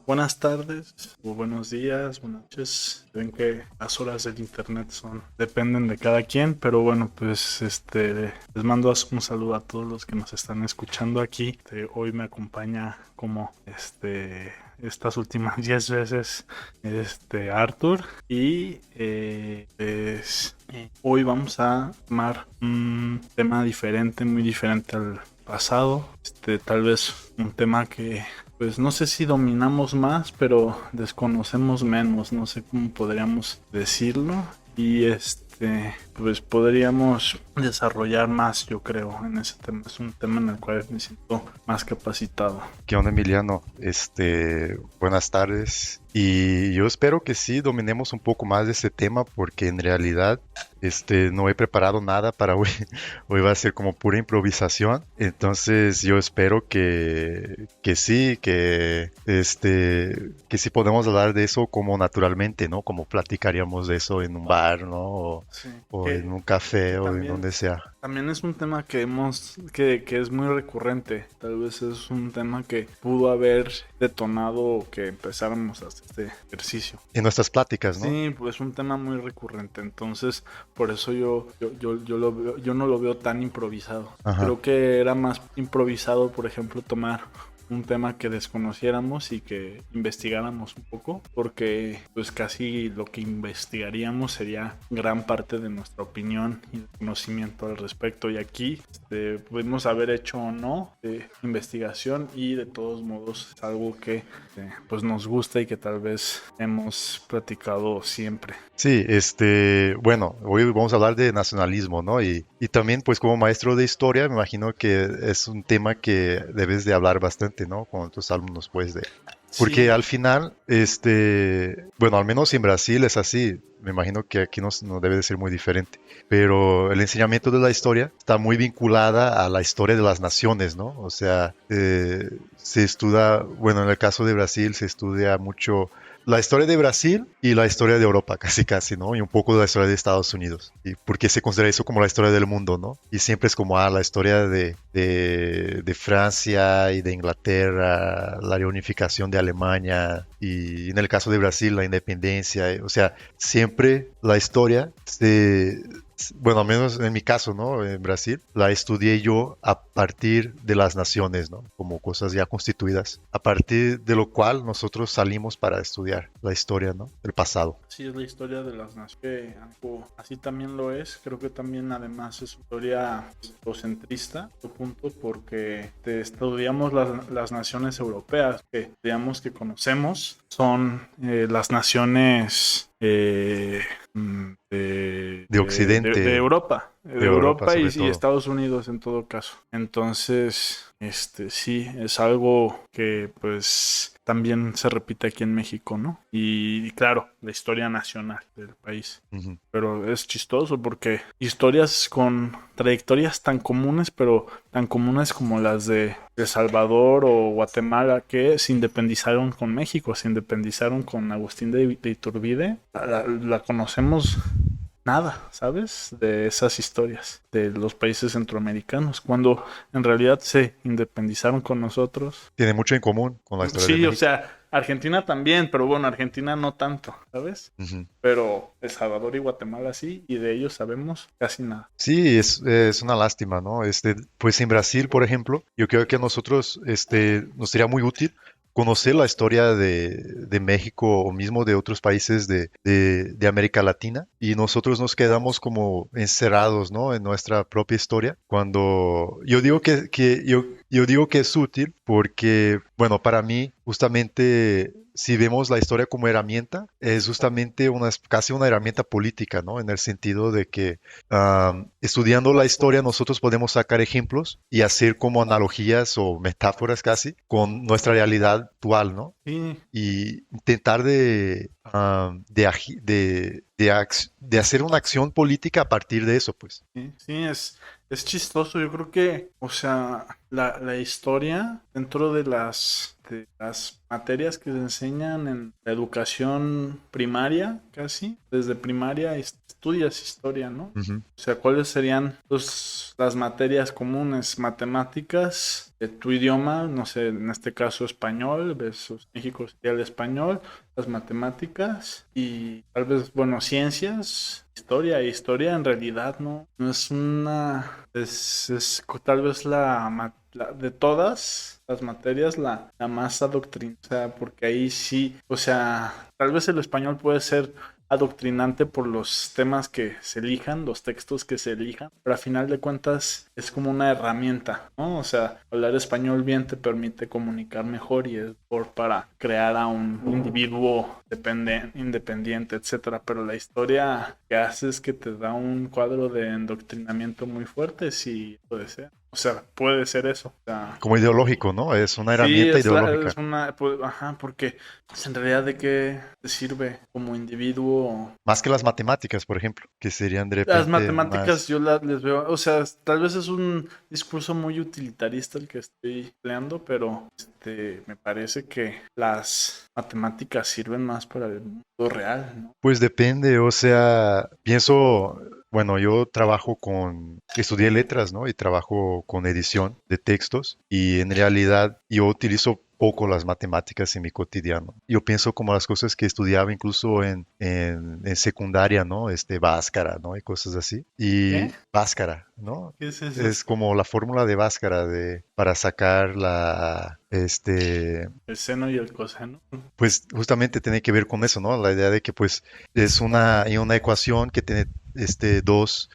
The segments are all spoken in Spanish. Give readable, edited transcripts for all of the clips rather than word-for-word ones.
Buenas tardes, o buenos días, buenas noches. Ven que las horas del internet dependen de cada quien, pero bueno, pues les mando un saludo a todos los que nos están escuchando aquí. Hoy me acompaña como estas últimas 10 veces Arthur y hoy vamos a tomar un tema diferente, muy diferente al pasado. Tal vez un tema que pues no sé si dominamos más, pero desconocemos menos, no sé cómo podríamos decirlo. Y pues podríamos desarrollar más, yo creo, en ese tema. Es un tema en el cual me siento más capacitado. ¿Qué onda, Emiliano? Buenas tardes. Y yo espero que sí dominemos un poco más de este tema porque en realidad, no he preparado nada para hoy. Hoy va a ser como pura improvisación. Entonces yo espero que sí, que sí podemos hablar de eso como naturalmente, ¿no? Como platicaríamos de eso en un bar, ¿no? Sí, O que, en un que café o en también donde sea. También es un tema que es muy recurrente. Tal vez es un tema que pudo haber detonado que empezáramos a hacer este ejercicio. En nuestras pláticas, ¿no? Sí, pues es un tema muy recurrente. Entonces, por eso yo no lo veo tan improvisado. Ajá. Creo que era más improvisado, por ejemplo, tomar un tema que desconociéramos y que investigáramos un poco, porque pues casi lo que investigaríamos sería gran parte de nuestra opinión y conocimiento al respecto. Y aquí pudimos haber hecho o no investigación, y de todos modos es algo que pues nos gusta y que tal vez hemos platicado siempre. Sí, bueno, hoy vamos a hablar de nacionalismo, ¿no? Y también, pues como maestro de historia, me imagino que es un tema que debes de hablar bastante, ¿no? Con tus alumnos, pues, porque Sí, al final, bueno, al menos en Brasil es así, me imagino que aquí no debe de ser muy diferente, pero el enseñamiento de la historia está muy vinculada a la historia de las naciones, ¿no? O sea, se estudia, bueno, en el caso de Brasil se estudia mucho la historia de Brasil y la historia de Europa, casi casi, ¿no? Y un poco de la historia de Estados Unidos. Y porque se considera eso como la historia del mundo, ¿no? Y siempre es como, la historia de Francia y de Inglaterra, la reunificación de Alemania y en el caso de Brasil, la independencia. O sea, siempre la historia bueno, al menos en mi caso, ¿no? En Brasil, la estudié yo a partir de las naciones, ¿no? Como cosas ya constituidas, a partir de lo cual nosotros salimos para estudiar la historia, ¿no? El pasado. sí, es la historia de las naciones. Así también lo es. Creo que también además es una historia eurocentrista, punto, porque estudiamos las naciones europeas, que digamos que conocemos, son las naciones De de Occidente, Europa, de de Europa Europa sobre y todo. Estados Unidos en todo caso. Entonces, sí, es algo que pues también se repite aquí en México, ¿no? Y claro, la historia nacional del país. Ujú. Pero es chistoso porque historias con trayectorias tan comunes, pero tan comunes como las de El Salvador o Guatemala, que se independizaron con México, se independizaron con Agustín de Iturbide, la conocemos nada, ¿sabes? De esas historias de los países centroamericanos, cuando en realidad se independizaron con nosotros. Tiene mucho en común con la historia de Sí, o México. sea, Argentina también, pero bueno, Argentina no tanto, ¿sabes? Ujú. Pero El Salvador y Guatemala sí, y de ellos sabemos casi nada. Sí, es una lástima, ¿no? Pues en Brasil, por ejemplo, yo creo que a nosotros, nos sería muy útil conocer la historia de México o mismo de otros países de América Latina y nosotros nos quedamos como encerrados, ¿no? En nuestra propia historia. Cuando yo digo yo digo que es útil porque, bueno, para mí, justamente si vemos la historia como herramienta, es justamente casi una herramienta política, ¿no? En el sentido de que estudiando la historia nosotros podemos sacar ejemplos y hacer como analogías o metáforas casi con nuestra realidad actual, ¿no? Sí, Y intentar de hacer una acción política a partir de eso, pues. sí, sí, es chistoso. Yo creo que, o sea, la historia dentro las materias que se enseñan en la educación primaria, casi, desde primaria estudias historia, ¿no? Ujú. O sea, ¿cuáles serían pues, las materias comunes? Matemáticas, tu idioma, no sé, en este caso español, versus México sería el español, las matemáticas y tal vez, bueno, ciencias, historia. Historia en realidad no es una, es tal vez de todas las materias la más adoctrinada, o sea, porque ahí sí, o sea, tal vez el español puede ser adoctrinante por los temas que se elijan, los textos que se elijan, pero a final de cuentas es como una herramienta, ¿no? O sea, hablar español bien te permite comunicar mejor y es por para crear a un individuo independiente, etcétera, pero la historia que hace es que te da un cuadro de endoctrinamiento muy fuerte, sí puede ser. O sea, puede ser eso. O sea, Como ideológico, ¿no? Es una sí, herramienta es ideológica. una, pues, ajá, porque pues, en realidad de qué te sirve como individuo. Más que las matemáticas, por ejemplo, que serían de Las repente matemáticas más... yo les veo, o sea, tal vez es un discurso muy utilitarista el que estoy empleando, pero me parece que las matemáticas sirven más para el mundo real, ¿no? Pues depende, o sea, pienso, bueno, yo trabajo estudié letras, ¿no? Y trabajo con edición de textos y en realidad yo utilizo poco las matemáticas en mi cotidiano. Yo pienso como las cosas que estudiaba incluso en secundaria, ¿no? Bhaskara, ¿no? Y cosas así. ¿Qué? Y Bhaskara, ¿no? ¿Qué es eso? Es como la fórmula de Bhaskara para sacar El seno y el coseno. pues justamente tiene que ver con eso, ¿no? La idea de que pues hay una ecuación que tiene dos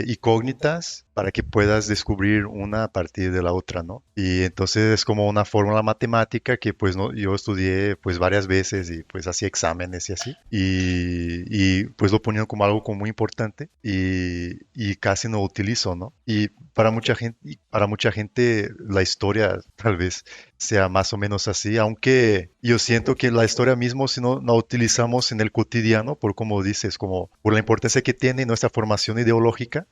incógnitas para que puedas descubrir una a partir de la otra, ¿no? Y entonces es como una fórmula matemática que pues no, yo estudié pues varias veces y pues hacía exámenes y así. Y pues lo ponían como algo como muy importante y casi no utilizo, ¿no? Y para mucha gente la historia tal vez sea más o menos así, aunque yo siento que la historia mismo, si no la utilizamos en el cotidiano, por como dices, como por la importancia que tiene nuestra formación ideológica,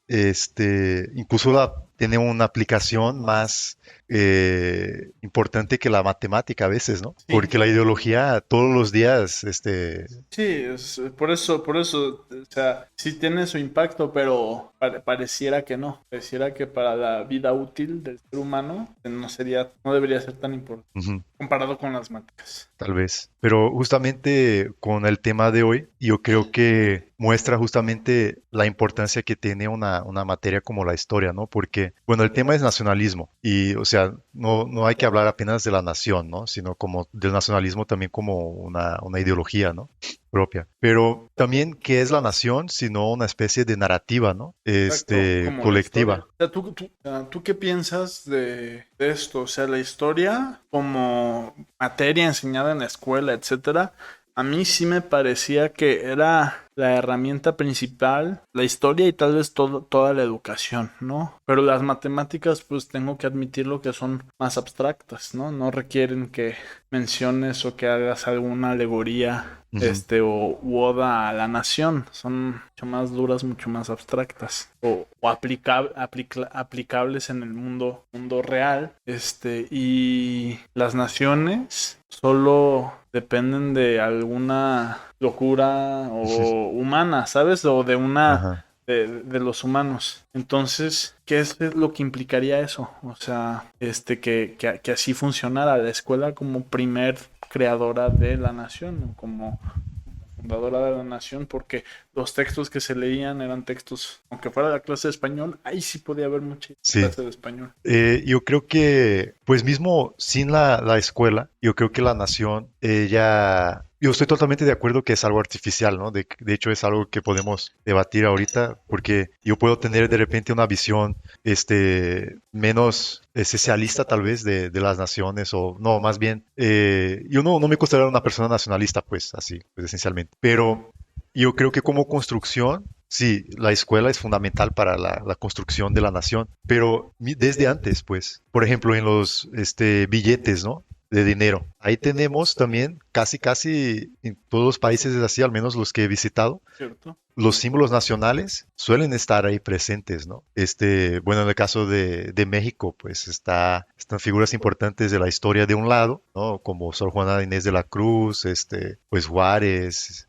incluso tiene una aplicación más importante que la matemática a veces, ¿no? Sí, Porque la ideología todos los días, sí, por eso, o sea, sí tiene su impacto, pero pareciera que no, pareciera que para la vida útil del ser humano no debería ser tan importante ujú, comparado con las matemáticas. tal vez. Pero justamente con el tema de hoy, yo creo que muestra justamente la importancia que tiene una materia como la historia, ¿no? Porque, bueno, el tema es nacionalismo y, o sea, no hay que hablar apenas de la nación, ¿no? Sino como del nacionalismo también como una ideología, ¿no? Propia. Pero también, ¿qué es la nación? Sino una especie de narrativa, ¿no? Exacto, como la historia. Colectiva. O sea, o sea, ¿tú qué piensas de esto? O sea, la historia como materia enseñada en la escuela, etcétera. A mí sí me parecía que era la herramienta principal, la historia y tal vez toda la educación, ¿no? Pero las matemáticas, pues tengo que admitirlo que son más abstractas, ¿no? No requieren que menciones o que hagas alguna alegoría Ujú. u oda a la nación, son mucho más duras, mucho más abstractas o aplicables en el mundo real, y las naciones solo dependen de alguna locura o humana, ¿sabes? O de una Ajá. de los humanos. Entonces, ¿qué es lo que implicaría eso? O sea, que así funcionara la escuela como primer creadora de la nación, o como fundadora de la nación, porque los textos que se leían eran textos, aunque fuera la clase de español, ahí sí podía haber mucha Sí. clase de español. Yo creo que, pues mismo sin la escuela, yo creo que la nación, yo estoy totalmente de acuerdo que es algo artificial, ¿no? De hecho, es algo que podemos debatir ahorita, porque yo puedo tener de repente una visión, menos esencialista tal vez de las naciones, o no, más bien, yo no me considero una persona nacionalista, pues, así, pues, esencialmente, pero yo creo que como construcción, sí, la escuela es fundamental para la construcción de la nación, pero desde antes, pues, por ejemplo, en los billetes, ¿no? de dinero. Ahí tenemos también, casi en todos los países es así, al menos los que he visitado, ¿cierto? los símbolos nacionales suelen estar ahí presentes, ¿no? Bueno, en el caso de México, pues están figuras importantes de la historia de un lado, ¿no? Como Sor Juana Inés de la Cruz, pues Juárez,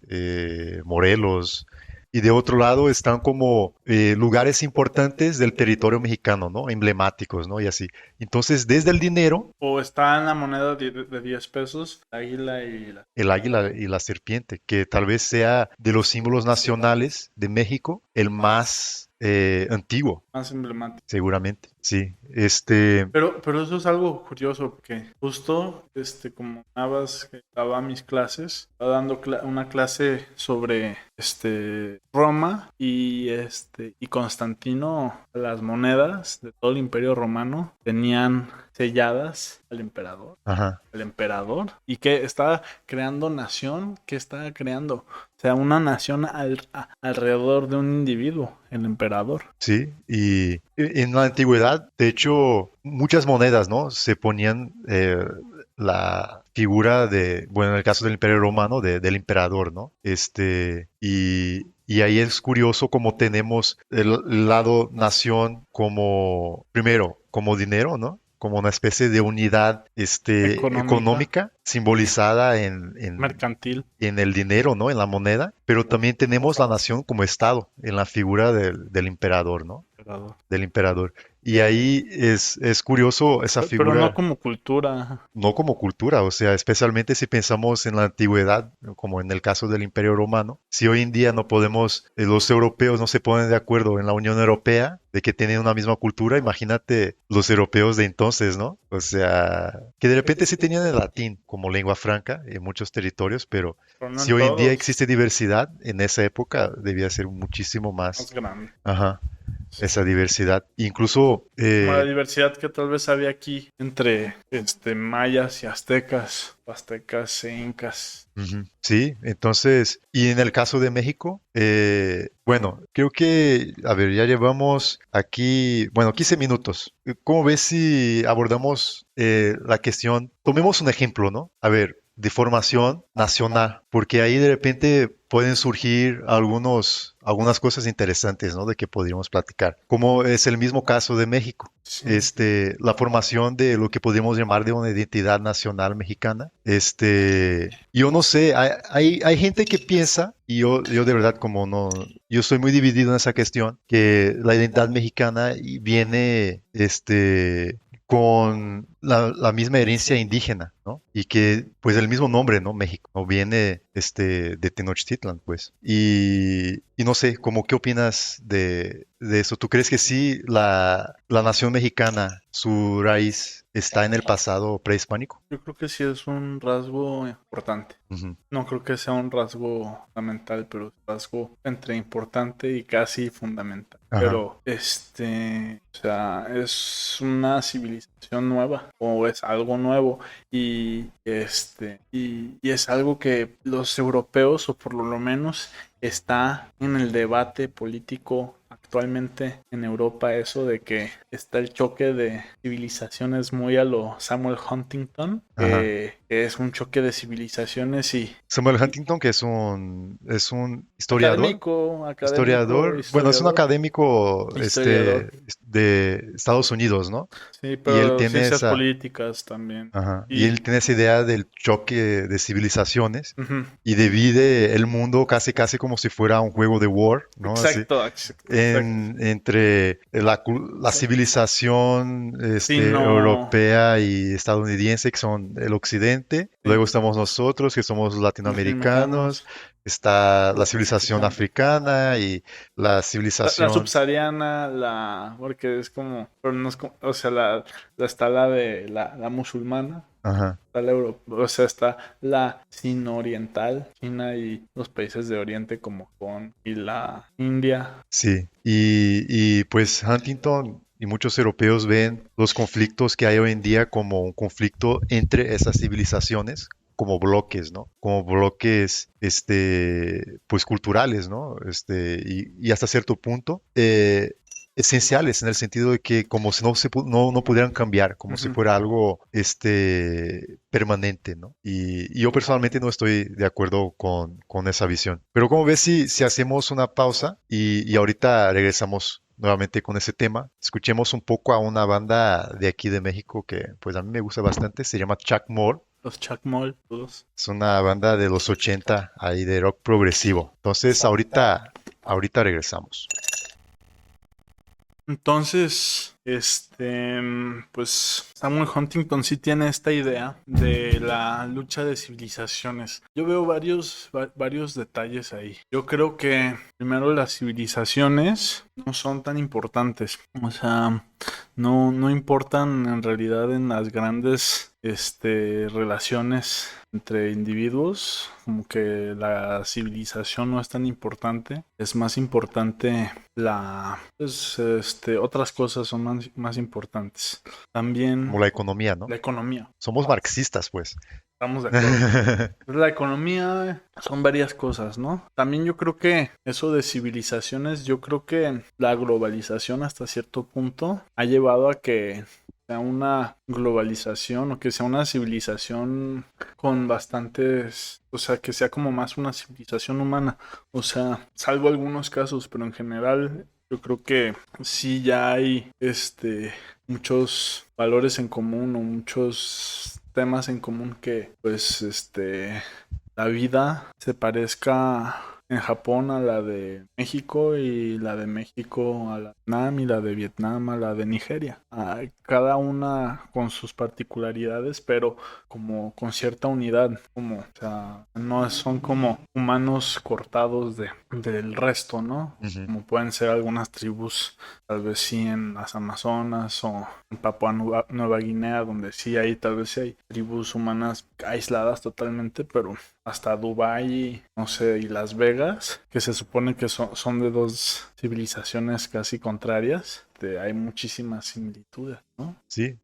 Morelos. Y de otro lado están como lugares importantes del territorio mexicano, ¿no? Emblemáticos, ¿no? Y así. Entonces, desde el dinero, O está en la moneda de 10 pesos, la águila y la... el águila y la serpiente, que tal vez sea de los símbolos nacionales de México el más antiguo, Más emblemática. seguramente. Sí, Pero eso es algo curioso, porque justo, como hablas que daba mis clases, estaba dando una clase sobre, Roma y Constantino, las monedas de todo el Imperio Romano tenían selladas al emperador. ajá, El emperador. Y que estaba creando nación, que estaba creando. O sea, una nación alrededor de un individuo, el emperador. sí. Y en la antigüedad, de hecho, muchas monedas, ¿no? Se ponían la figura bueno, en el caso del Imperio Romano, del emperador, ¿no? Y ahí es curioso cómo tenemos el lado nación como, primero, como dinero, ¿no? Como una especie de unidad Económica, económica simbolizada en, mercantil. en el dinero, ¿no? En la moneda, pero también tenemos la nación como Estado, en la figura del emperador, ¿no? Emperador. Del emperador. Y ahí es curioso esa Pero no figura, como cultura. no como cultura, o sea, especialmente si pensamos en la antigüedad, como en el caso del Imperio Romano. Si hoy en día no podemos, los europeos no se ponen de acuerdo en la Unión Europea de que tienen una misma cultura, imagínate los europeos de entonces, ¿no? O sea, que de repente sí tenían el latín como lengua franca en muchos territorios, pero Pero no si en hoy en día todos. existe diversidad, en esa época debía ser muchísimo Más más, grande. ajá, Sí. esa diversidad. Incluso, Como la diversidad que tal vez había aquí entre mayas y aztecas, o aztecas e incas. ujú, sí, entonces, y en el caso de México, bueno, creo que, a ver, ya llevamos aquí, bueno, 15 minutos. ¿Cómo ves si abordamos la cuestión? Tomemos un ejemplo, ¿no? A ver, de formación nacional, porque ahí de repente pueden surgir algunas cosas interesantes, ¿no? De que podríamos platicar. Como es el mismo caso de México. Sí. La formación de lo que podríamos llamar de una identidad nacional mexicana. Yo no sé, hay gente que piensa, y yo de verdad como no, yo estoy muy dividido en esa cuestión, que la identidad mexicana viene, con la misma herencia indígena, ¿no? Y que, pues, el mismo nombre, ¿no? México, ¿no? Viene, de Tenochtitlan, pues. Y no sé, ¿cómo qué opinas de eso? ¿Tú crees que sí, la nación mexicana, su raíz está en el pasado prehispánico? Yo creo que sí es un rasgo importante. Ujú, No creo que sea un rasgo fundamental, pero es un rasgo entre importante y casi fundamental. ajá, Pero, o sea, es una civilización nueva o es algo nuevo y es algo que los europeos, o por lo menos está en el debate político actualmente en Europa, eso de que está el choque de civilizaciones muy a lo Samuel Huntington, ajá. que es un choque de civilizaciones Samuel y Huntington, que es un académico, bueno, es un historiador, académico, historiador, de Estados Unidos, ¿no? sí, Y él pero tiene ciencias esa, políticas también. ajá, y Y él tiene esa idea del choque de civilizaciones ujú, y divide el mundo casi como si fuera un juego de War, ¿no? Así, exacto, exacto. entre la civilización Sí, no, europea y estadounidense, que son el occidente. sí, Luego estamos nosotros, que somos los latinoamericanos. latinoamericanos, Está la civilización africana y la la civilización... subsahariana, porque es como, pero no es como, o sea, está la de la musulmana, Ajá, está la o sea, está la sino-oriental, China y los países de Oriente como Japón y la India. sí. Y pues Huntington y muchos europeos ven los conflictos que hay hoy en día como un conflicto entre esas civilizaciones, como bloques, ¿no? Como bloques, pues culturales, ¿no? Y hasta cierto punto, esenciales en el sentido de que como si no pudieran cambiar, como si Ujú. fuera algo permanente, ¿no? Y yo personalmente no estoy de acuerdo con esa visión. Pero como ves, si hacemos una pausa y ahorita regresamos nuevamente con ese tema, escuchemos un poco a una banda de aquí de México que pues a mí me gusta bastante, se llama Chacmol. Los Chacmol, todos. Es una banda de los 80 ahí de rock progresivo. Entonces ahorita regresamos. Entonces, pues Samuel Huntington sí tiene esta idea de la lucha de civilizaciones. Yo veo varios detalles ahí. Yo creo que primero las civilizaciones no son tan importantes. O sea, no importan en realidad en las grandes relaciones entre individuos, como que la civilización no es tan importante, es más importante otras cosas son más importantes. Como También la economía, ¿no? la economía, Somos marxistas, pues. estamos de acuerdo. La economía son varias cosas, ¿no? También yo creo que eso de civilizaciones, yo creo que la globalización hasta cierto punto ha llevado a que sea una globalización o que sea una civilización con bastantes, o sea, que sea como más una civilización humana, o sea, salvo algunos casos, pero en general yo creo que sí ya hay muchos valores en común o muchos temas en común que pues la vida se parezca en Japón a la de México y la de México a la de Vietnam y la de Vietnam a la de Nigeria. Cada una con sus particularidades, pero como con cierta unidad, como, o sea, no son como humanos cortados del resto, ¿no? Ujú. Como pueden ser algunas tribus, tal vez sí en las Amazonas o en Papua Nueva Guinea, donde sí hay, tal vez sí hay tribus humanas aisladas totalmente, pero hasta Dubái, no sé, y Las Vegas, que se supone que son de dos civilizaciones casi contrarias, hay muchísimas similitudes, ¿no? Sí,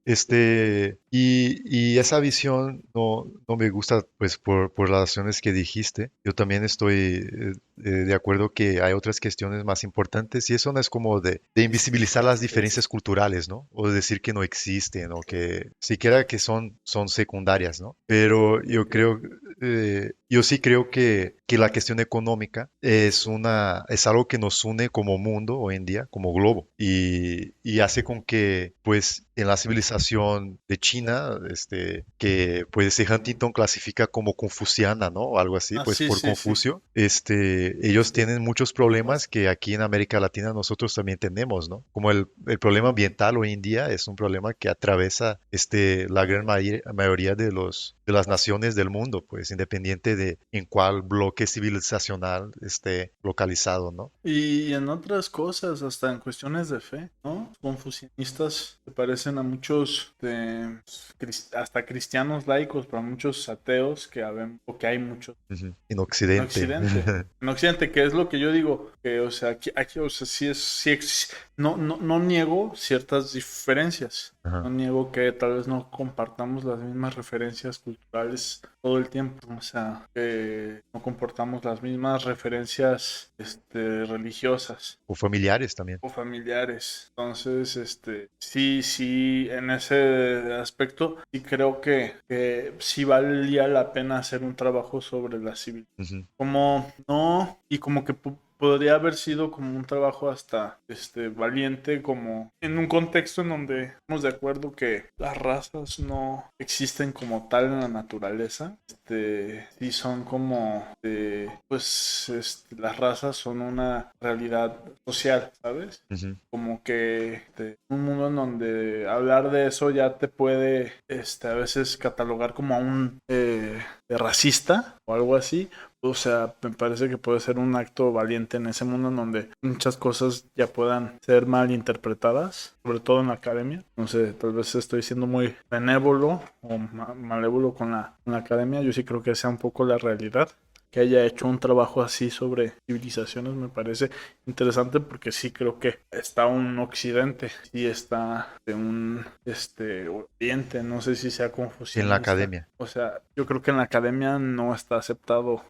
y esa visión no me gusta, pues, por las razones que dijiste. Yo también estoy de acuerdo que hay otras cuestiones más importantes y eso no es como de invisibilizar las diferencias culturales, ¿no? O de decir que no existen o que siquiera que son secundarias, ¿no? Pero yo sí creo que la cuestión económica es algo que nos une como mundo hoy en día, como globo, y hace con que, pues, en la civilización de China, que pues Huntington clasifica como confuciana, ¿no? O algo así, Ah, pues sí, por sí, sí. Confucio, ellos tienen muchos problemas que aquí en América Latina nosotros también tenemos, ¿no? Como el problema ambiental hoy en día es un problema que atraviesa la gran mayoría de las naciones del mundo, pues independiente de en cuál bloque civilizacional esté localizado, ¿no? Y en otras cosas, hasta en cuestiones de fe, ¿no? Confucianistas se parecen a muchos hasta cristianos laicos, pero a muchos ateos o que hay muchos Ujú. En en Occidente. Occidente. En Occidente, que es lo que yo digo, que, o sea, aquí, o sea, no niego ciertas diferencias. No Ajá. niego que tal vez no compartamos las mismas referencias culturales todo el tiempo. O sea, que no comportamos las mismas referencias, religiosas O familiares también. o familiares. Entonces, sí, en ese aspecto, sí creo que sí valía la pena hacer un trabajo sobre la civil. Ujú. Como no, y como que podría haber sido como un trabajo hasta valiente, como en un contexto en donde estamos de acuerdo que las razas no existen como tal en la naturaleza. Sí son como pues las razas son una realidad social, ¿sabes? Ujú. Como que un mundo en donde hablar de eso ya te puede a veces catalogar como a un racista o algo así. O sea, me parece que puede ser un acto valiente en ese mundo en donde muchas cosas ya puedan ser mal interpretadas, sobre todo en la academia. No sé, tal vez estoy siendo muy benévolo o malévolo con la academia. Yo sí creo que sea un poco la realidad. Que haya hecho un trabajo así sobre civilizaciones me parece interesante porque sí creo que está un occidente, sí está de un oriente, no sé si sea En la confucianista. academia. O sea, yo creo que en la academia no está aceptado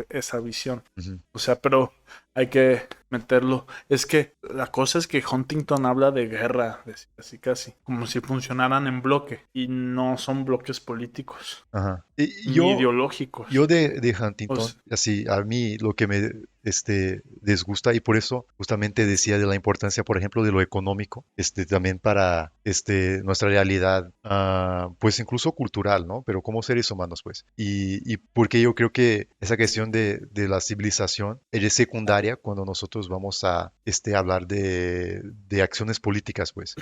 esa visión. Ujú. O sea, pero hay que meterlo. Es que la cosa es que Huntington habla de guerra, así casi, como si funcionaran en bloque, y no son bloques políticos Ajá. Y ni yo ideológicos. de O Huntington, sea, así, a mí lo que me disgusta, y por eso justamente decía de la importancia, por ejemplo, de lo económico, también para nuestra realidad, pues incluso cultural, ¿no? Pero como seres humanos, pues. Y porque yo creo que esa cuestión de la civilización es secundaria cuando nosotros vamos a hablar de acciones políticas, pues.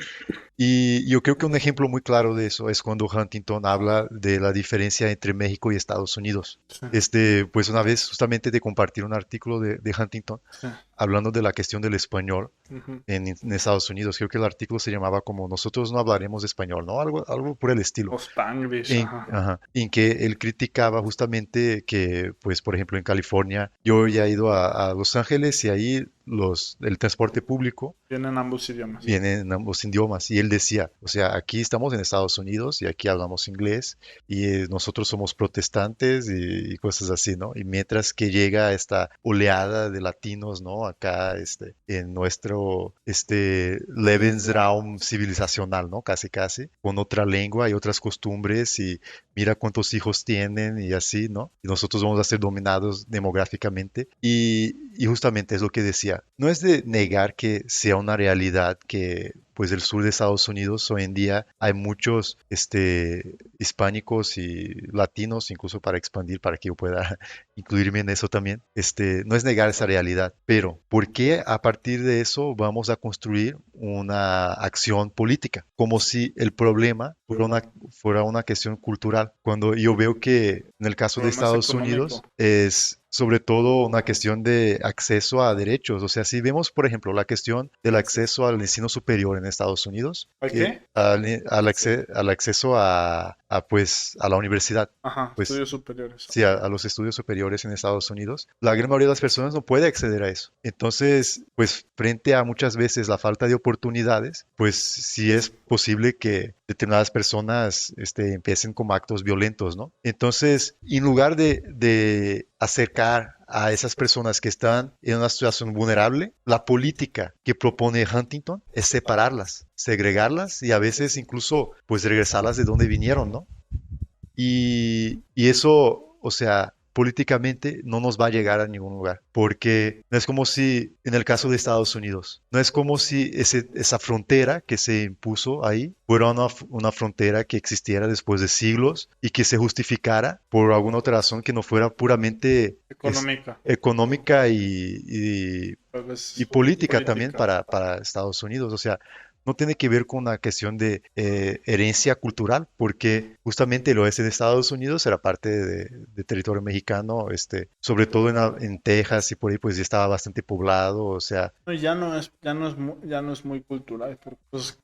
Y yo creo que un ejemplo muy claro de eso es cuando Huntington habla de la diferencia entre México y Estados Unidos. sí, Pues una vez justamente de compartir un artículo de Huntington sí. hablando de la cuestión del español Ujú. en Estados Unidos. Creo que el artículo se llamaba como Nosotros no hablaremos español, ¿no? Algo por el estilo. O Spanglish, ajá. Ajá, en que él criticaba justamente que, pues, por ejemplo, en California, yo ya he ido a Los Ángeles y ahí el transporte público Tienen ambos idiomas. viene en ambos idiomas. Y él decía, o sea, aquí estamos en Estados Unidos y aquí hablamos inglés y nosotros somos protestantes y cosas así, ¿no? Y mientras que llega esta oleada de latinos, ¿no? Acá, en nuestro, Lebensraum civilizacional, ¿no? Casi, casi, con otra lengua y otras costumbres y mira cuántos hijos tienen y así, ¿no? Y nosotros vamos a ser dominados demográficamente. Y justamente es lo que decía, no es de negar que sea una realidad que pues el sur de Estados Unidos hoy en día hay muchos hispánicos y latinos, incluso para expandir, para que yo pueda incluirme en eso también. No es negar esa realidad, pero ¿por qué a partir de eso vamos a construir una acción política? Como si el problema fuera una cuestión cultural. Cuando yo veo que en el El caso de problema es Estados Unidos económico. es sobre todo una cuestión de acceso a derechos. O sea, si vemos, por ejemplo, la cuestión del acceso al ensino superior en Estados Unidos, ¿A qué? al acceso pues, a la universidad, Ajá, pues estudios superiores. sí, a los estudios superiores en Estados Unidos, la gran mayoría de las personas no puede acceder a eso. Entonces, pues frente a muchas veces la falta de oportunidades, pues sí es posible que determinadas personas empiecen como actos violentos, ¿no? Entonces, en lugar de acercar a esas personas que están en una situación vulnerable, la política que propone Huntington es separarlas, segregarlas y a veces incluso pues regresarlas de donde vinieron, ¿no? Y eso, o sea, políticamente no nos va a llegar a ningún lugar, porque no es como si, en el caso de Estados Unidos, no es como si esa frontera que se impuso ahí fuera una frontera que existiera después de siglos y que se justificara por alguna otra razón que no fuera puramente Económica. económica y Pues política también política. para Estados Unidos. O sea, no tiene que ver con una cuestión de herencia cultural, porque justamente el oeste de Estados Unidos era parte de territorio mexicano, sobre todo en Texas y por ahí pues ya estaba bastante poblado, o sea, No, ya no es muy cultural, porque pues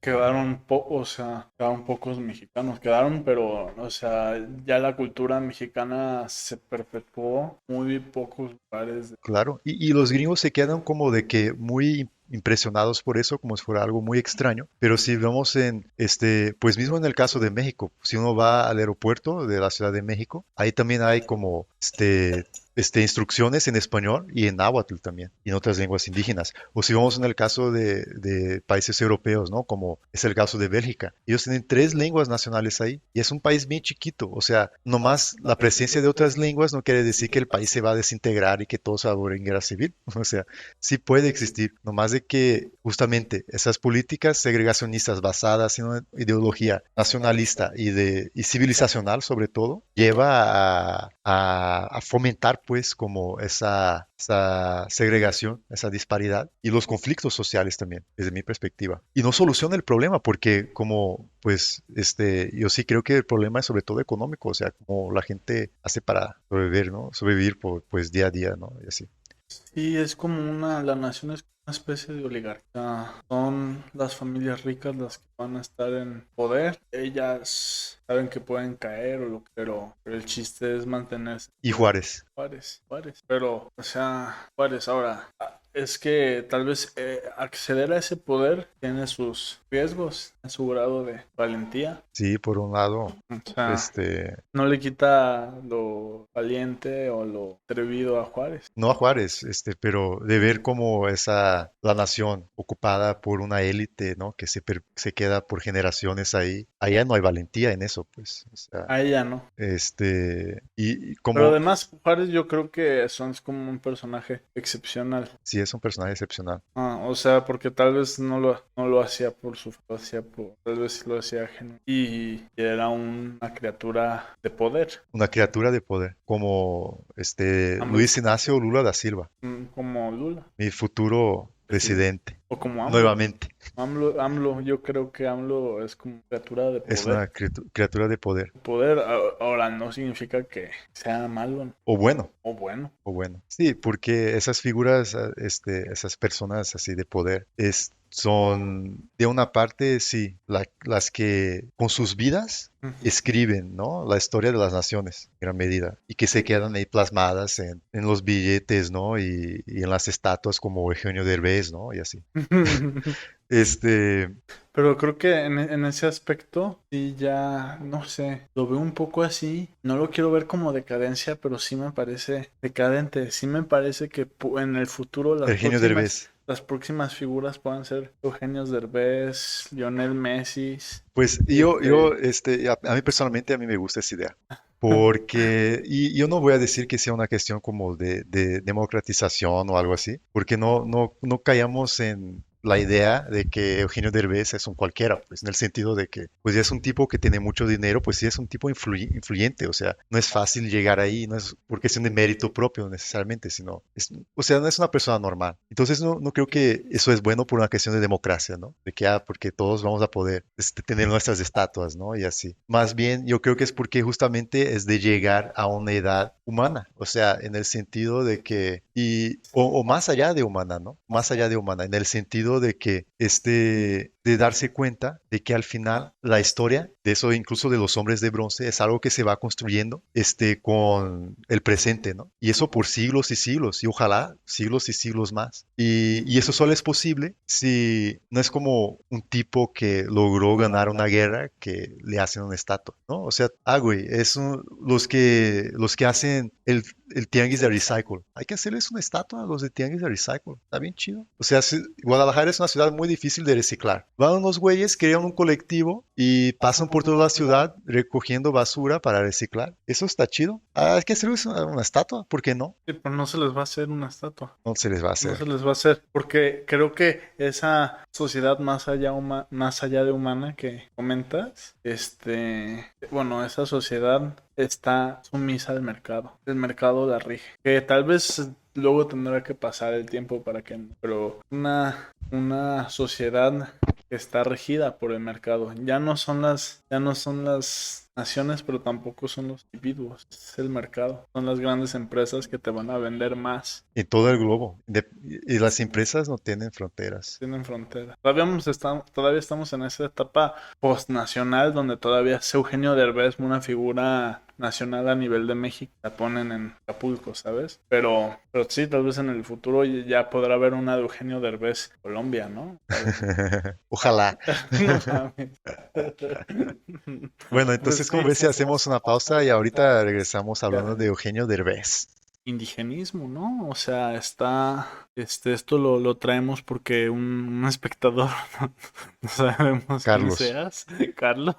quedaron o sea, quedaron pocos mexicanos, quedaron, pero, o sea, ya la cultura mexicana se perpetuó muy pocos lugares. claro, y los gringos se quedan como de que muy impresionados por eso, como si fuera algo muy extraño, pero si vemos pues mismo en el caso de México, si uno va al aeropuerto de la Ciudad de México, ahí también hay como, instrucciones en español y en náhuatl también, y en otras lenguas indígenas. O si vamos en el caso de países europeos, ¿no? Como es el caso de Bélgica. Ellos tienen tres lenguas nacionales ahí, y es un país bien chiquito, o sea, nomás la presencia de otras lenguas no quiere decir que el país se va a desintegrar y que todo se va a volver en guerra civil. O sea, sí puede existir, nomás de que justamente esas políticas segregacionistas basadas en una ideología nacionalista y civilizacional sobre todo, lleva a fomentar pues como esa segregación, esa disparidad y los conflictos sociales también, desde mi perspectiva. Y no soluciona el problema porque como pues yo sí creo que el problema es sobre todo económico, o sea, como la gente hace para sobrevivir, ¿no? Sobrevivir pues día a día, ¿no? Y así. Sí, es como la nación es una especie de oligarquía. Son las familias ricas las que van a estar en poder. Ellas saben que pueden caer pero el chiste es mantenerse. Y Juárez. Juárez. Pero, o sea, Juárez ahora. Es que tal vez acceder a ese poder tiene sus riesgos, en su grado de valentía. Sí, por un lado, O sea, este, no le quita lo valiente o lo atrevido a Juárez. No a Juárez, pero de ver cómo la nación ocupada por una élite, ¿no? Que se queda por generaciones ahí. Allá no hay valentía en eso, pues. O sea, A ella no. y Pero como además, Juárez yo creo que son es como un personaje excepcional. sí es un personaje excepcional. O sea, porque tal vez no lo hacía por lo hacía tal vez sí lo hacía genuino. Y era una criatura de poder, Una criatura de poder, como AMLO, Luis Ignacio Lula da Silva, como Lula, mi futuro presidente, presidente, o como AMLO. nuevamente. Yo creo que AMLO es como criatura de Es poder. una criatura de poder. Poder ahora no significa que sea malo O bueno, o bueno. o bueno. Sí, porque esas figuras, esas personas así de poder, son de una parte, sí, las que con sus vidas Ujú. escriben, ¿no? La historia de las naciones, en gran medida, y que se quedan ahí plasmadas en los billetes, ¿no? Y en las estatuas como Eugenio Derbez, ¿no? Y así. Este, Pero creo que en ese aspecto sí ya, no sé, lo veo un poco así. No lo quiero ver como decadencia, pero sí me parece decadente. Sí me parece que en el futuro Eugenio Derbez. las próximas figuras puedan ser Eugenio Derbez, Lionel Messi. Pues Este, a mí personalmente, a mí me gusta esa idea. Porque, y yo no voy a decir que sea una cuestión como de democratización o algo así, porque no caigamos en la idea de que Eugenio Derbez es un cualquiera, pues en el sentido de que, pues ya es un tipo que tiene mucho dinero, pues sí es un tipo influyente, o sea, no es fácil llegar ahí, no es por cuestión de mérito propio necesariamente, o sea, no es una persona normal. Entonces no creo que eso es bueno por una cuestión de democracia, ¿no? De que, porque todos vamos a poder tener nuestras estatuas, ¿no? Y así. Más bien, yo creo que es porque justamente es de llegar a una edad humana, o sea, en el sentido de que, o más allá de humana, ¿no? Más allá de humana, en el sentido de que, de darse cuenta de que al final la historia de eso, incluso de los hombres de bronce, es algo que se va construyendo, con el presente, ¿no? Y eso por siglos y siglos, y ojalá siglos y siglos más. Y eso solo es posible si no es como un tipo que logró ganar una guerra que le hacen una estatua, ¿no? O sea, güey, los que hacen el tianguis de recycle. Hay que hacerles una estatua a los de tianguis de recycle. Está bien chido. O sea, Guadalajara es una ciudad muy difícil de reciclar. Van unos güeyes, crean un colectivo y pasan por toda la ciudad recogiendo basura para reciclar. Eso está chido. Hay que hacerles una estatua. ¿Por qué no? sí, pero no se les va a hacer una estatua. No se les va a No se hacer. les va a hacer, porque creo que esa sociedad más allá de humana que comentas, bueno, esa sociedad está sumisa al mercado. El mercado la rige. Que tal vez luego tendrá que pasar el tiempo para que, pero una sociedad que está regida por el mercado. Ya no son las naciones, pero tampoco son los individuos. Es el mercado. Son las grandes empresas que te van a vender más. En todo el globo. Y las empresas no tienen fronteras. Tienen frontera. Todavía estamos en esa etapa postnacional donde todavía es Eugenio Derbez una figura nacional a nivel de México. La ponen en Acapulco, ¿sabes? Pero sí, tal vez en el futuro ya podrá haber una de Eugenio Derbez Colombia, ¿no? Ojalá. No mames. Bueno, Pues entonces, sí. como ves si hacemos una pausa y ahorita regresamos hablando de Eugenio Derbez? Indigenismo, ¿no? O sea, esto lo traemos porque un espectador, no sabemos quién Carlos. seas, Carlos,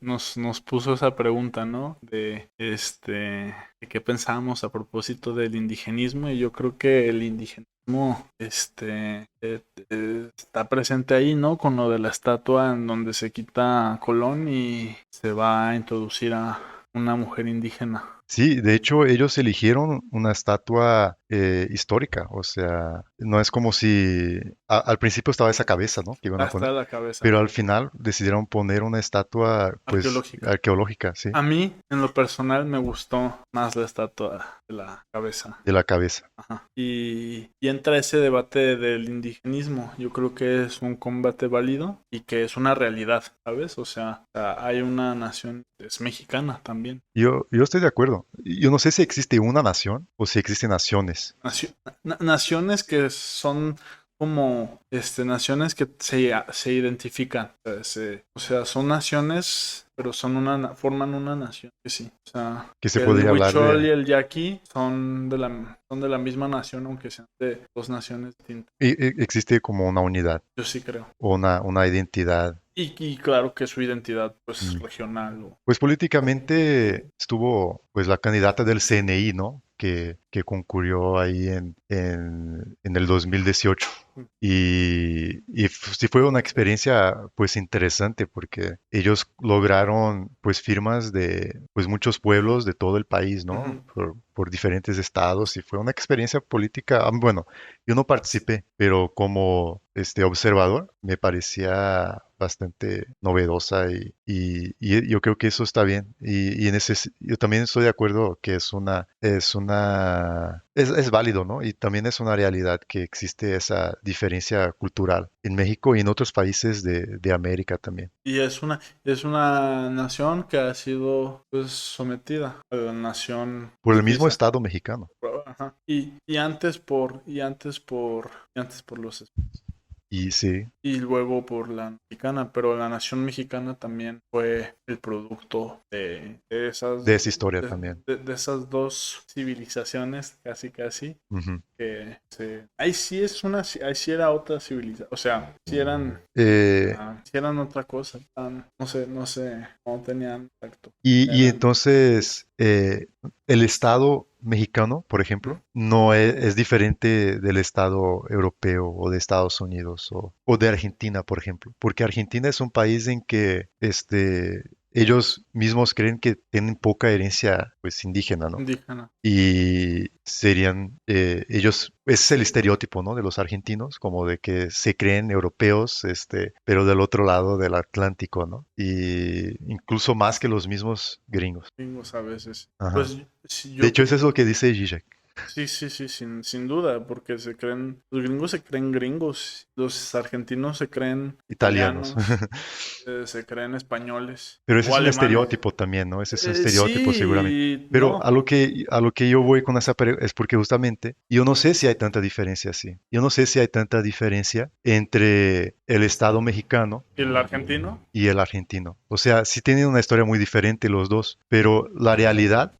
nos puso esa pregunta, ¿no? De qué pensábamos a propósito del indigenismo, y yo creo que el indigenismo, está presente ahí, ¿no? Con lo de la estatua en donde se quita a Colón y se va a introducir a una mujer indígena. Sí, de hecho ellos eligieron una estatua histórica, o sea, no es como si al principio estaba esa cabeza, ¿no? Que iban a Hasta poner, la cabeza. pero al final decidieron poner una estatua, pues, Arqueológica. arqueológica, sí, A mí, en lo personal, me gustó más la estatua de la cabeza. de la cabeza. Ajá. Y entra ese debate del indigenismo. Yo creo que es un combate válido y que es una realidad, ¿sabes? O sea, hay una nación, es mexicana también. Yo estoy de acuerdo. Yo no sé si existe una nación o si existen naciones. Naciones que son como naciones que se identifican. O sea, son naciones, pero forman una nación que sí. O sea, Que se el podría hablar Huichol de... y el Yaqui son de la misma nación, aunque sean de dos naciones distintas. Existe como una unidad Yo sí creo. o una identidad. Y claro que su identidad, pues, Mm. regional. Pues políticamente estuvo pues la candidata del CNI, ¿no? Que concurrió ahí en el 2018. Sí fue una experiencia pues interesante porque ellos lograron pues firmas de pues muchos pueblos de todo el país, ¿no? Ujú. Por diferentes estados y fue una experiencia política, bueno, yo no participé, pero como observador me parecía bastante novedosa y yo creo que eso está bien yo también estoy de acuerdo que es válido, ¿no? Y también es una realidad que existe esa diferencia cultural en México y en otros países de América también. Y es una nación que ha sido, pues, sometida a la nación Por el mismo mestiza. Estado mexicano. Ajá. Y antes por los Y sí, y luego por la mexicana, pero la nación mexicana también fue el producto de de esas esa historia de, también. de esas dos civilizaciones, casi casi, Ujú. ahí sí era otra civilización, o sea, Eh, sí eran otra cosa, no sé, no tenían tacto, y eran. entonces, el Estado mexicano, por ejemplo, no es diferente del Estado europeo o de Estados Unidos o de Argentina, por ejemplo, porque Argentina es un país en que ellos mismos creen que tienen poca herencia pues indígena, ¿no? Indígena. Y serían ese es el estereotipo, ¿no? De los argentinos, como de que se creen europeos, pero del otro lado del Atlántico, ¿no? Y incluso más que los mismos gringos. Gringos a veces. Ajá. Pues sí, De hecho, eso es lo que dice Zizek. sí, sí, sí, sin duda, porque los gringos se creen gringos, los argentinos se creen Italianos. italianos, se creen españoles Pero ese o es un alemanes. estereotipo también, ¿no? Ese es un estereotipo seguramente. Sí, Pero no, a lo que yo voy con es porque justamente yo no sé si hay tanta diferencia así. Yo no sé si hay tanta diferencia entre el Estado mexicano ¿y el argentino? y el argentino. O sea, sí tienen una historia muy diferente los dos, pero la realidad,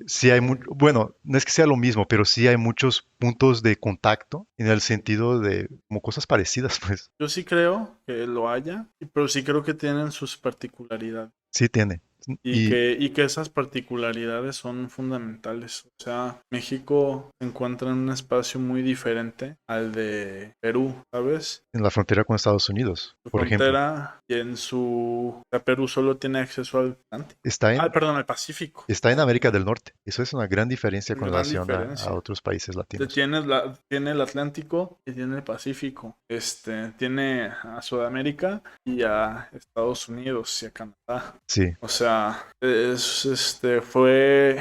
sí hay bueno, no es que sea lo mismo, pero sí hay muchos puntos de contacto en el sentido de como cosas parecidas, pues. Yo sí creo que lo haya, pero sí creo que tienen sus particularidades. Sí tiene. Y Y que esas particularidades son fundamentales. O sea, México se encuentra en un espacio muy diferente al de Perú, ¿sabes? en la frontera con Estados Unidos, Su por ejemplo, frontera y o sea, Perú solo tiene acceso al Atlántico. está Ah, en, perdón, al Pacífico. está en América del Norte. Eso es una gran diferencia con Gran relación a diferencia. otros países latinos. Tiene el Atlántico y tiene el Pacífico. Tiene a Sudamérica y a Estados Unidos y a Canadá. Sí. O sea, fue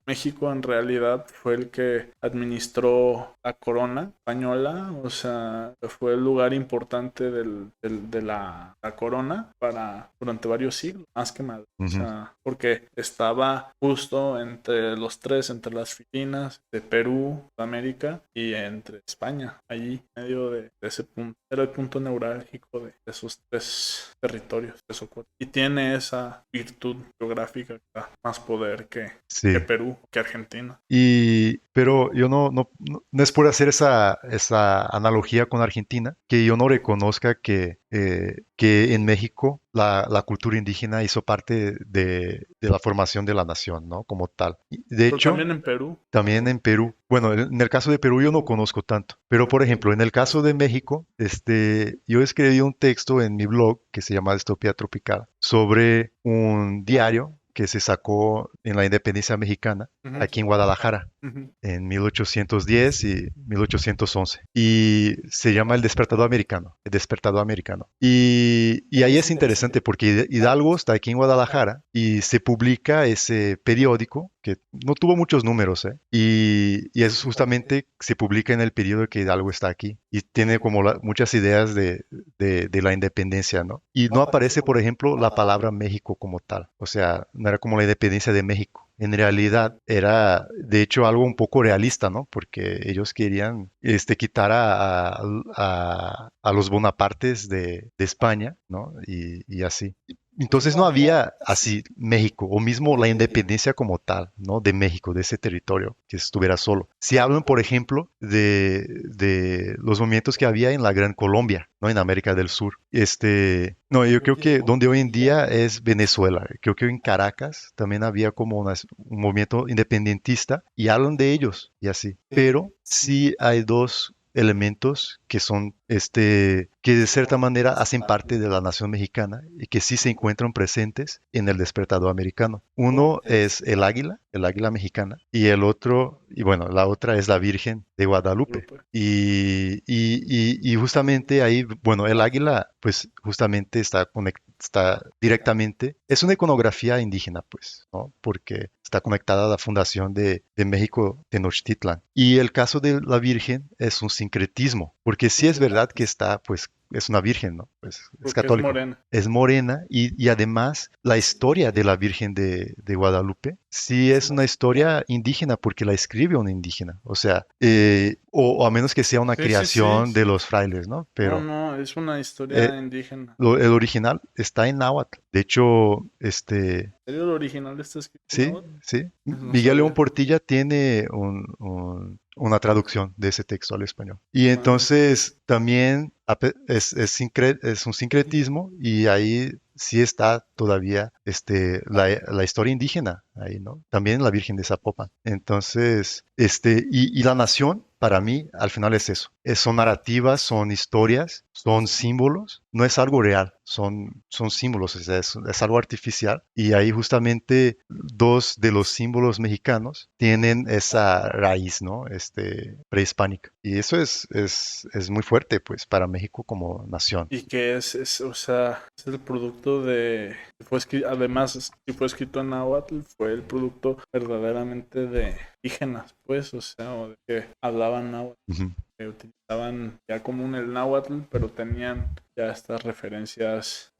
México en realidad fue el que administró la corona española, o sea, fue el lugar importante de la corona durante varios siglos, más que mal. O Ujú. sea, porque estaba justo entre los tres, entre las Filipinas, de Perú, América y entre España, allí, en medio de ese punto. Era el punto neurálgico de esos tres territorios, tres o cuatro. Y tiene esa virtud geográfica que da más poder que Sí. Perú, que Argentina. Pero yo no es por hacer esa analogía con Argentina, que yo no reconozca que en México la cultura indígena hizo parte de la formación de la nación, ¿no? Como tal. De Pero hecho, también en Perú. también en Perú, bueno, en el caso de Perú yo no conozco tanto, pero por ejemplo, en el caso de México, yo escribí un texto en mi blog que se llama Distopía Tropical sobre un diario que se sacó en la independencia mexicana, Ujú, aquí en Guadalajara, ujú. en 1810 y 1811. Y se llama El Despertador Americano, El Despertador Americano. Y ahí es interesante porque Hidalgo está aquí en Guadalajara y se publica ese periódico que no tuvo muchos números, ¿eh? Y es justamente, se publica en el periodo que Hidalgo está aquí y tiene como muchas ideas de la independencia, ¿no? Y no aparece, por ejemplo, la palabra México como tal, o sea, no era como la independencia de México, en realidad era de hecho algo un poco realista, ¿no? Porque ellos querían quitar a los Bonapartes de España, ¿no? Y así. Entonces no había así México o mismo la independencia como tal, ¿no? De México, de ese territorio que estuviera solo. Si hablan, por ejemplo, de los movimientos que había en la Gran Colombia, ¿no? En América del Sur. No, yo creo que donde hoy en día es Venezuela. Creo que en Caracas también había como un movimiento independentista y hablan de ellos y así. Pero sí hay dos elementos que son, que de cierta manera hacen parte de la nación mexicana y que sí se encuentran presentes en el despertador americano. Uno es el águila mexicana, y el otro, y bueno, la otra es la Virgen de Guadalupe. Y justamente ahí, bueno, el águila, pues justamente está directamente, es una iconografía indígena, pues, ¿no? Porque está conectada a la fundación de México Tenochtitlan. Y el caso de la Virgen es un sincretismo, porque sí es verdad que está, pues, es una virgen, ¿no? Pues es Porque es católico. morena. Es morena y además la historia de la Virgen de Guadalupe sí es una historia indígena porque la escribe un indígena. O sea, o a menos que sea una Sí, sí, sí. creación de los frailes, ¿no? No, Pero no, es una eh, historia indígena. el original está en náhuatl. De hecho, ¿En serio el original está escrito en sí, náhuatl? sí. No Miguel León sabía. Portilla tiene una traducción de ese texto al español. Y Ah, entonces también es un sincretismo y ahí sí está todavía la historia indígena ahí, ¿no? También la Virgen de Zapopan. Entonces, y la nación, para mí, al final es eso. Son narrativas, son historias, son símbolos. No es algo real, son símbolos, o sea, es algo artificial. Y ahí justamente dos de los símbolos mexicanos tienen esa raíz, ¿no? Prehispánica. Y eso es muy fuerte, pues, para México como nación. y que o sea, es el producto de, además, si fue escrito en náhuatl, fue el producto verdaderamente de indígenas, pues, o sea, o de que hablaban náhuatl, Ujú. que utilizaban ya común el náhuatl, pero tenían ya estas referencias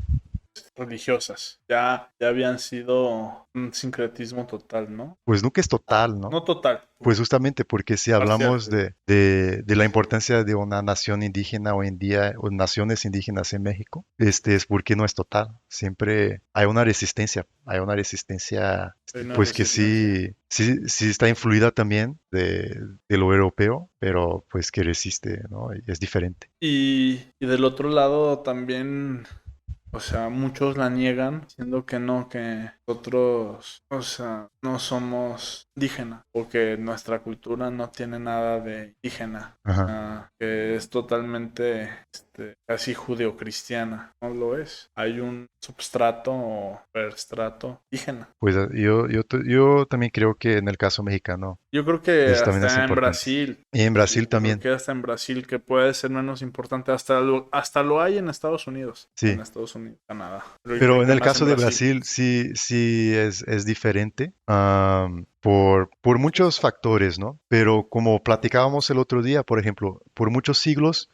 religiosas. Ya habían sido un sincretismo total, ¿no? Pues nunca es total, ¿no? No total, Pues justamente porque si parcial. hablamos de la importancia de una nación indígena hoy en día, o naciones indígenas en México, es porque no es total. Siempre hay una resistencia, Hay una pues que resistencia. sí está influida también de lo europeo, pero pues que resiste, ¿no? Y es diferente. Y del otro lado también, o sea, muchos la niegan, diciendo que no, que nosotros, o sea, no somos indígenas, o que nuestra cultura no tiene nada de indígena, Ajá. que es totalmente, casi judeocristiana, no lo es. Hay un substrato o superstrato indígena. Pues yo también creo que en el caso mexicano Yo creo que también es hasta en importante. Brasil, Y en Brasil yo creo también, que hasta en Brasil, que puede ser menos importante, hasta lo hay en Estados Unidos, sí. en Estados Unidos, Canadá, pero yo Pero creo en que el más en caso de Brasil. Brasil sí es diferente, por muchos factores, ¿no? Pero como platicábamos el otro día, por ejemplo, por muchos siglos,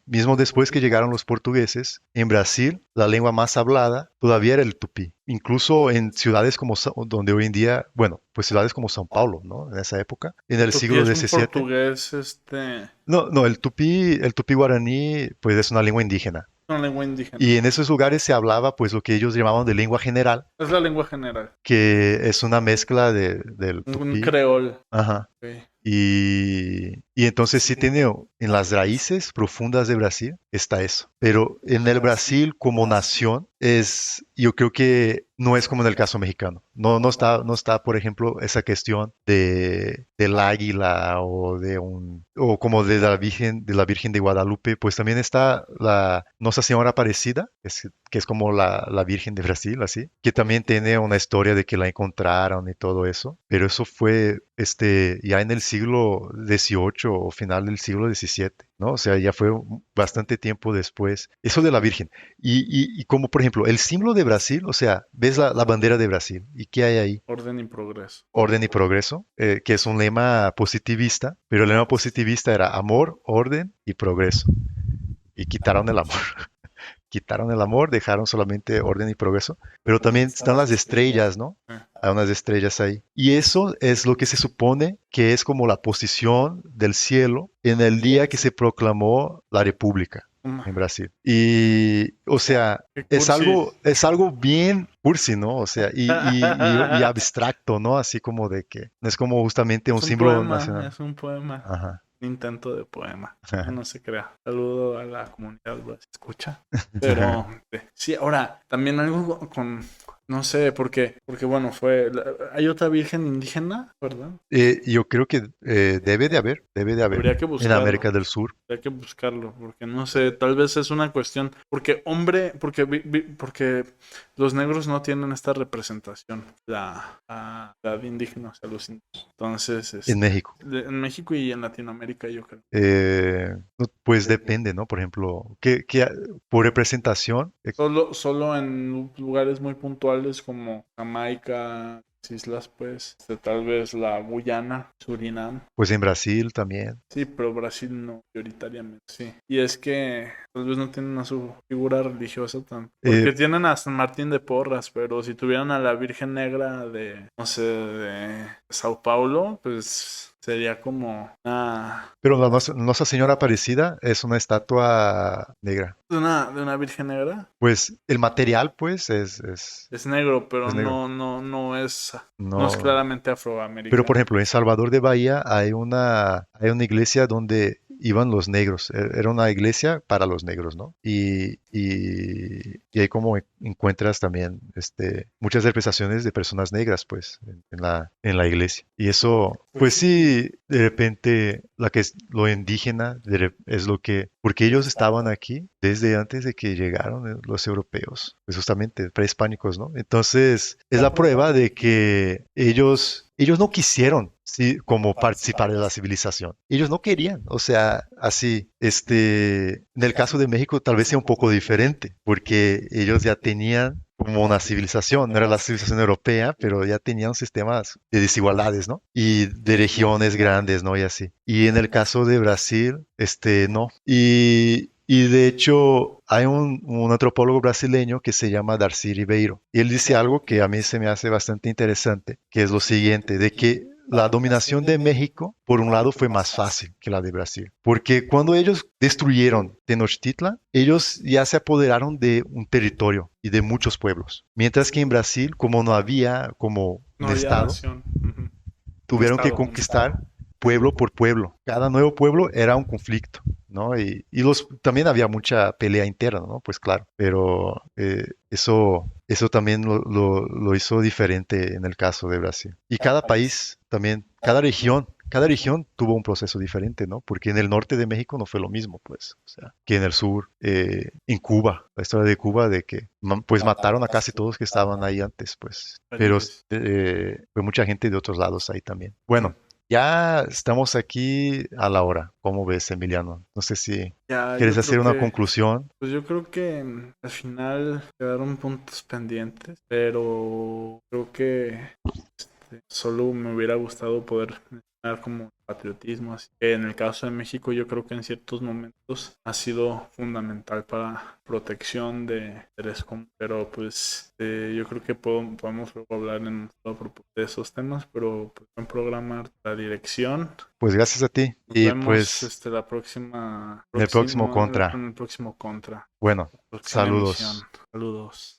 mismo después que llegaron los portugueses, en Brasil la lengua más hablada todavía era el tupí. Incluso en ciudades como donde hoy en día, bueno, pues ciudades como São Paulo, ¿no? En esa época, en El el tupí siglo es un XVII. portugués, No, no, el tupí guaraní, pues es una lengua indígena. una lengua indígena. Y en esos lugares se hablaba pues lo que ellos llamaban de lengua general, Es la lengua general, que es una mezcla del un tupí. creol. Ajá. Ok. Y entonces sí tiene en las raíces profundas de Brasil está eso. Pero en el Brasil como nación yo creo que no es como en el caso mexicano. No está, por ejemplo, esa cuestión del águila o como de la Virgen de Guadalupe, pues también está la Nossa Señora Aparecida, que es como la Virgen de Brasil, así, que también tiene una historia de que la encontraron y todo eso, pero eso fue ya en el siglo XVIII o final del siglo XVII, ¿no? O sea, ya fue bastante tiempo después. Eso de la Virgen. Y como, por ejemplo, el símbolo de Brasil, o sea, ves la bandera de Brasil, ¿y qué hay ahí? Orden y progreso. Orden y progreso, que es un lema positivista, pero el lema positivista era amor, orden y progreso. Y quitaron el amor. quitaron el amor, dejaron solamente orden y progreso. Pero también están las estrellas, ¿no? Hay unas estrellas ahí. Y eso es lo que se supone que es como la posición del cielo en el día que se proclamó la República en Brasil. Y, o sea, Qué cursi. es algo bien cursi, ¿no? O sea, y abstracto, ¿no? Así como de que no es como justamente un Es un símbolo poema, nacional. es un poema. Ajá. Un intento de poema. No se crea. Saludo a la comunidad, bro, si escucha. Pero sí, ahora, también algo con, no sé, porque bueno, hay otra virgen indígena, ¿verdad? Yo creo que debe de haber Habría que en buscarlo. América del Sur. Hay que buscarlo, porque no sé, tal vez es una cuestión, porque los negros no tienen esta representación, la de indígenas, o sea, los indios. Entonces, En México. en México y en Latinoamérica, yo creo. No, pues depende, ¿no? Por ejemplo, por representación, Solo en lugares muy puntuales como Jamaica, islas, pues, tal vez la Guyana, Surinam. pues en Brasil también. Sí, pero Brasil no, prioritariamente, sí. Y es que tal vez no tienen a su figura religiosa tan... Eh, Porque tienen a San Martín de Porras, pero si tuvieran a la Virgen Negra de, no sé, de Sao Paulo, pues sería como pero Nuestra Señora Aparecida es una estatua negra. de una Virgen Negra. Pues el material, pues, Es negro, pero es negro. no es No. claramente Pero, por afroamericano. ejemplo, en Salvador de Bahía hay una iglesia donde iban los negros. Era una iglesia para los negros, ¿no? Y ahí como encuentras también muchas representaciones de personas negras, pues, en la iglesia. Y eso, pues sí, de repente, lo indígena es lo que, porque ellos estaban aquí desde antes de que llegaron los europeos, pues justamente prehispánicos, ¿no? Entonces, es la prueba de que ellos no quisieron, sí, como participar de la civilización. Ellos no querían, o sea, así, en el caso de México tal vez sea un poco diferente, porque ellos ya tenían como una civilización, no era la civilización europea, pero ya tenían sistemas de desigualdades, ¿no? Y de regiones grandes, ¿no? Y así. Y en el caso de Brasil, no. Y de hecho, hay un antropólogo brasileño que se llama Darcy Ribeiro. Y él dice algo que a mí se me hace bastante interesante, que es lo siguiente, de que la dominación de México, por un lado, fue más fácil que la de Brasil. Porque cuando ellos destruyeron Tenochtitlan, ellos ya se apoderaron de un territorio y de muchos pueblos. Mientras que en Brasil, como no había como No un había estado, nación. Ujú. Un tuvieron que estado, un conquistar estado. pueblo por pueblo. Cada nuevo pueblo era un conflicto, ¿no? También había mucha pelea interna, ¿no? Pues claro, pero eso también lo hizo diferente en el caso de Brasil. Y cada país también, cada región tuvo un proceso diferente, ¿no? Porque en el norte de México no fue lo mismo, pues, o sea, que en el sur, en Cuba, la historia de Cuba, de que pues mataron a casi todos que estaban ahí antes, pues, pero Diferentes. fue mucha gente de otros lados ahí también. Mm. Bueno, ya estamos aquí a la hora. ¿Cómo ves, Emiliano? No sé si Ya, quieres yo hacer creo una que conclusión. Pues yo creo que al final quedaron puntos pendientes, pero creo que solo me hubiera gustado poder mencionar como patriotismo. Así que en el caso de México, yo creo que en ciertos momentos ha sido fundamental para protección de seres comunes. Pero pues yo creo que podemos luego hablar de esos temas, pero pues buen programa, la dirección. Pues gracias a ti. Nos Y vemos pues la próxima, en el próximo contra. en el próximo contra, Bueno, próxima emisión. saludos. Saludos.